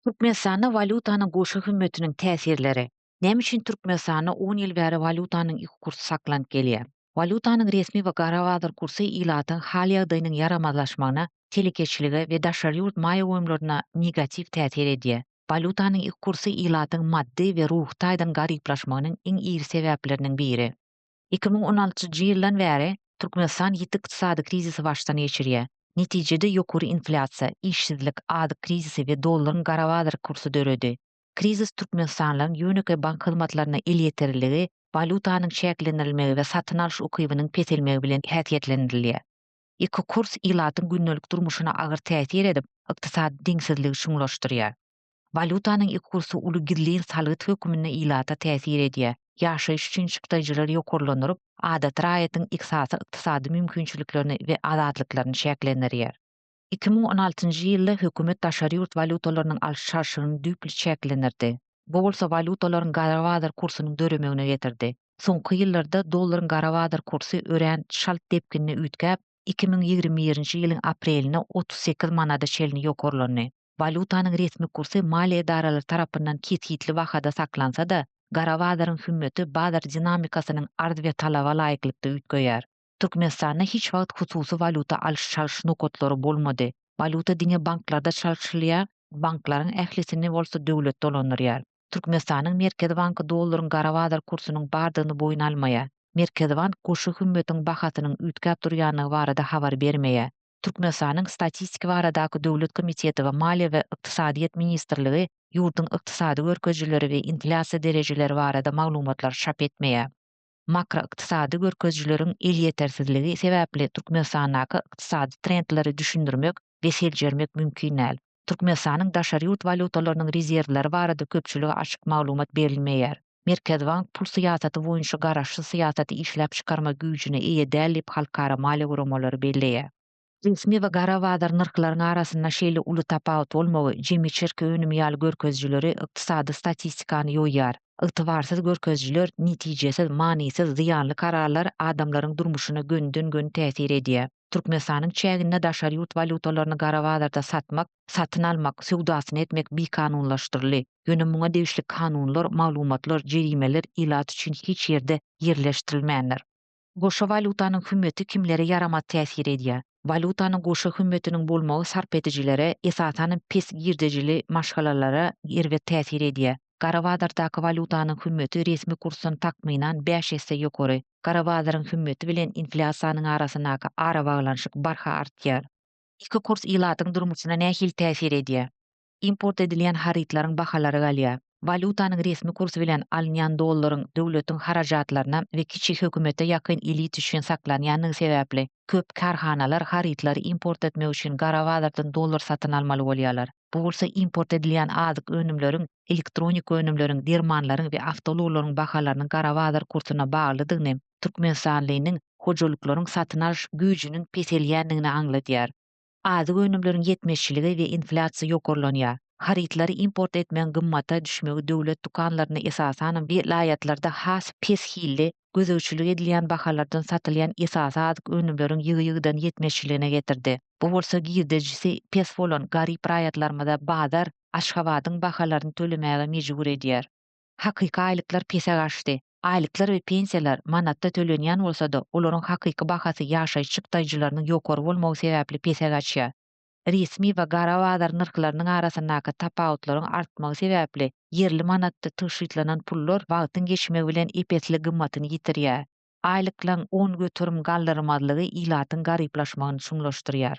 Türkmenistanda valyutanın goşu hümmetinin täsirleri. Näme üçin Türkmenistanda 10 ýyl bäri valyutanın iki kursu saklanyp gelýär? Valyutanın resmi we garabazar kursy ilatyň hal ýagdaýynyň yaramazlaşmagyna, telekeçilige we daşary ýurt maýa goýumlaryna negativ täsir edýär. Valyutanyň iki kursy ilatyň maddi we ruhy taýdan garyplaşmagynyň iň iri sebäplerinden biri. 2016 ýyldan bäri Türkmenistan ýiti ykdysady krizisi başdan geçirýär. Netijede ýokary inflasiýa, işsizlik, adyk krizisi we dollaryň garabazar kursy döredi. Krizis Türkmenistanlyň ýöneke bank hyzmatlaryna el ýeteriligi, valyutanyň şäklendirilmegi we satyn alyş ukybynyň peselmegi bilen häsiýetlendirilýär. Iki kurs ilatyň günnelik durmuşyna agyr täsir edip, ykdysady deňsizligi şuňlaşdyrýar. Valyutanyň iki kursy uly girliň salyt hökümine ilata täsir edýär. Ýaşaýyş üçin şykdaýjylar ýokarlanyryp, adat raýatyň iksasy ykdysady mümkinçiliklerini we azatlyklaryny şäklendirýär. 2016-njy ýylda hökümet daşary ýurt valyutalarynyň alyş çarşygyny düýpli çäklendirdi. Bu bolsa valyutalaryň garabazar kursynyň döremegine getirdi. Soňky ýyllarda dollaryň garabazar kursy örän şalt depkinini üýtgäp, 2021-nji ýylyň apreline 38 manada şelini ýokarlandy. Valyutanyň resmi kursy maliýe edaralary tarapyndan kesgitli wagtda saklansa da, garabazarın hümmeti bazar dinamikasynyň arz we talaba laýyklykda üýtgeýär. Türkmenistanda hiç wagt hususy valyuta alış-çalyş nokatlary bolmady. Valyuta diňe banklarda çalşylýar, banklaryň ählisini bolsa döwlet dolandyrýar. Türkmenistanyň Merkezi Banky dollaryň garabazar kursynyň bardygyny boýuna almaýar. Merkezi Bank goşu hümmetiň bahasynyň üýtgäp durýanyny barada habar bermeýär. Türkmenistanyň Statistika baradaky döwlet komiteti we Maliýe we Ykdysadyýet ministrligi ýurtyň ykdysady görkezjileri we inflasiýa derejeleri barada maglumatlar şap etmeýär. Makro ykdysady görkezjileriň el ýetersizligi sebäpli Türkmenistandaky ykdysady trendleri düşündirmek we seljermek mümkin näl. Türkmenistanyň daşary ýurt valyutalarynyň rezerwleri barada köpçülige açyk maglumat berilmeýär. Merkezi Bank pul syýasaty boýunça garaşly syýasaty işläp çykarma güýjüne eýe däl diýip halkara maliýe guramalary belleýär. Resmi we garabazar nyrklaryň arasynda şeýle uly tapawut bolmagy jemi çerke önümi ýaly görkezjileri ykdysady statistikany ýoýýar. Ygtybarsyz görkezjiler netijesiz, manisiz, ziýanly kararlar adamlaryň durmuşyna gönden-gön täsir edýär. Türkmenistanyň çäginde daşary ýurt valyutalaryny garabazarda satmak, satyn almak, sowdasyny etmek bikanunlaşdyrly. Ýöne muňa degişli kanunlar, maglumatlar, jerimeler ilat üçin hiç ýerde ýerleşdirilmändir. Goşa valyutanyň hümmeti kimlere ýaramat täsir edýär? Valyutanyň goşa hümmetiniň bolmagy sarp edijilere, esasan pes girdejili maşgalalara ýerwe täsir edýär. Garabazardaky valyutanyň hümmeti resmi kursyň takmynan 5 esse ýokary. Garabazaryň hümmeti bilen inflasiýanyň arasyndaky ara baglanşyk barha artýar. Iki kurs ilatyň durmuşyna nähili täsir edýär? Import edilýän harytlaryň bahalary galýar. Valyutanyň resmi kursy bilen alynýan dollaryň döwletiň harajatlaryna we kiçik hökümete ýakyn elit üçin saklanýanyny sebäpli köp karhanalar harytlary import etmek üçin garabazardan dollar satyn almaly bolýarlar. Bu bolsa import edilýän azyk önümleriň, elektronik önümleriň, dermanlaryň we awtologlaryň bahalarynyň garabazar kursyna baglydygyny, Türkmenistanlynyň hojalyklaryň satyn alyş güýjüniň peselýändigini aňlatýar. Azyk önümleriň ýetmeşçiligi we inflasiýa ýokarlanýar. Harytlary import etmeň gymmata düşmegi döwlet dukanlaryna esasan bir laýatlarda has pes hilli gözegçilik edilýän bahalardan satylýan esasy azyk önümleriň ýygy-ýygydan ýetmeşçiligine getirdi. Bu bolsa girdejisi pes bolan garyp raýatlarymyza bazar Aşgabatyň bahalaryny tölemäge mejbur edýär. Hakyky aýlyklar pese gaçdy. Aýlyklar we pensiýalar manatda tölenýän bolsa-da, olaryň hakyky bahasy ýaşaýyş çykdaýjylarynyň ýokary bolmagy sebäpli pese gaçýar. Resmi we garabazar nyrklarynyň arasyndaky tapawutlaryň artmagy sebäpli yerli manatda tyşytlanan pullar wagtyň geçmegi bilen epesli gymmatyny ýitirýär. Aýlyklaryň 10 götürüm galdyrmazlygy ilatyň garyplaşmagyny şuňlaşdyrýar.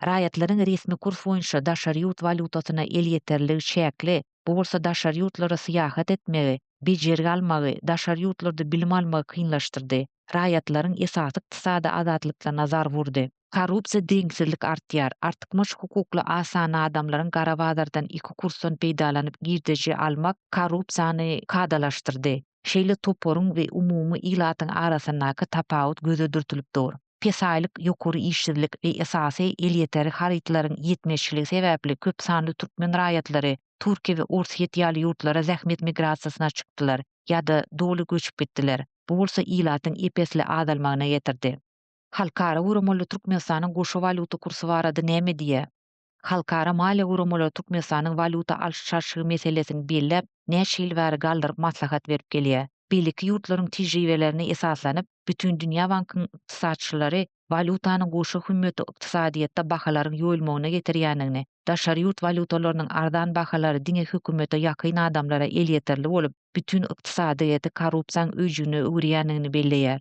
Raýatlaryň resmi kurs boýunça daşary ýurt valutasyna el ýeterligi şäkli, bu bolsa daşary ýurtlara syýahat etmegi, bejergi almagy, daşary ýurtlarda bilim almagy kynlaşdyrdy. Raýatlaryň esasy ykdysady azatlyklaryna nazar wurdy. Korrupsiýa deňsizlik artýar. Artykmaş hukukly asana adamlaryň garabazardan iki kursdan peýdalanyp girdeji almak korrupsiýany kadalaşdyrdy. Şeýle toporuň we umumy ilatyň arasyndaky tapawut göze dürtülipdir. Pesaýlyk, ýokary işsizlik we esasy el ýeteri harytlaryň ýetmeşçiligi sebäpli köp sanly türkmen raýatlary Türkiýe we Orsiýet ýaly ýurtlara zähmet migrasiýasyna çykdylar ýa-da doly göçüp gitdiler. Bu bolsa ilatyň epesli azalmagyna getirdi. Halkara guramally Türkmenistanyň goşa valyuta kursy barada näme diýär? Halkara maliýe guramalary Türkmenistanyň valyuta alşyş-satyşy meselesini belläp, näçe ýyl bäri galdyryp maslahat berip gelýär. Beýleki ýurtlaryň tejribelerine esaslanyp, Bütün Dünýä Bankynyň ykdysatçylary valyutanyň goşa hümeti ykdysadyýetde bahalaryň ýoýulmagyna getirýändigini, daşary ýurt valyutalarynyň ardan bahalary diňe hökümete ýakyn adamlara el ýeterli bolup, bütün ykdysadyýety korrupsiýaň öýjüne öwürýändigini belleýär.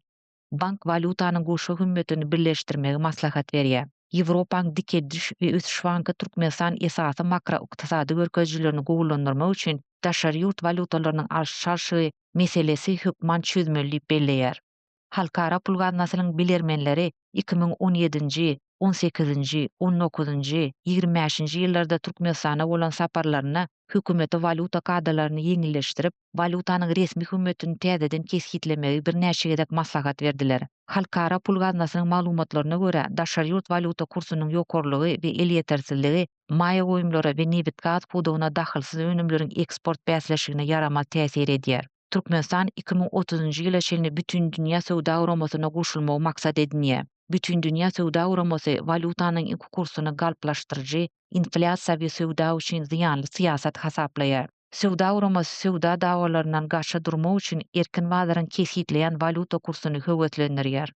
Bank valyutanyň goşa hümmetini birleşdirmegi maslahat berýär. Ýewropanyň dik ediş we ösüş banky Türkmenistan esasy makro ykdysady görkezjilerini gowulandyrmak üçin daşary ýurt valyutalarynyň alşy-satyşy meselesi hökman çözmeli diýip belleýär. Halkara pul gaznasynyň bilermenleri 2017-nji, 18-nji, 19-njy, 25-nji ýyllarda Türkmenistana bolan saparlaryna hökümete valyuta kadrlaryny ýeňilleşdirip, valyutanyň resmi hümmetini täzeden kesgitlemegi birnäçe gezek maslahat berdiler. Halkara pul gaznasynyň maglumatlaryna görä, daşary ýurt valyuta kursynyň ýokarlygy we el ýetersizligi maýa goýumlara we nebit gaz pudugyna dahylsyz önümleriň eksport bäsleşigine ýaramal täsir edýär. Türkmenistan 2030-njy ýyla şeýle bütün dünýä sowda guramasyna goşulmagy maksat edinýär. Bütün dünýä sowda guramasy valyutanyň iki kursyny galplaşdyrjy, inflasiýa we sowda üçin ziýanly syýasat hasaplaýar. Sowda guramasy sowda dawalarynyň gaşa durmak üçin erkin bazaryň kesgitleýän valyuta kursyny höwetlendirýär.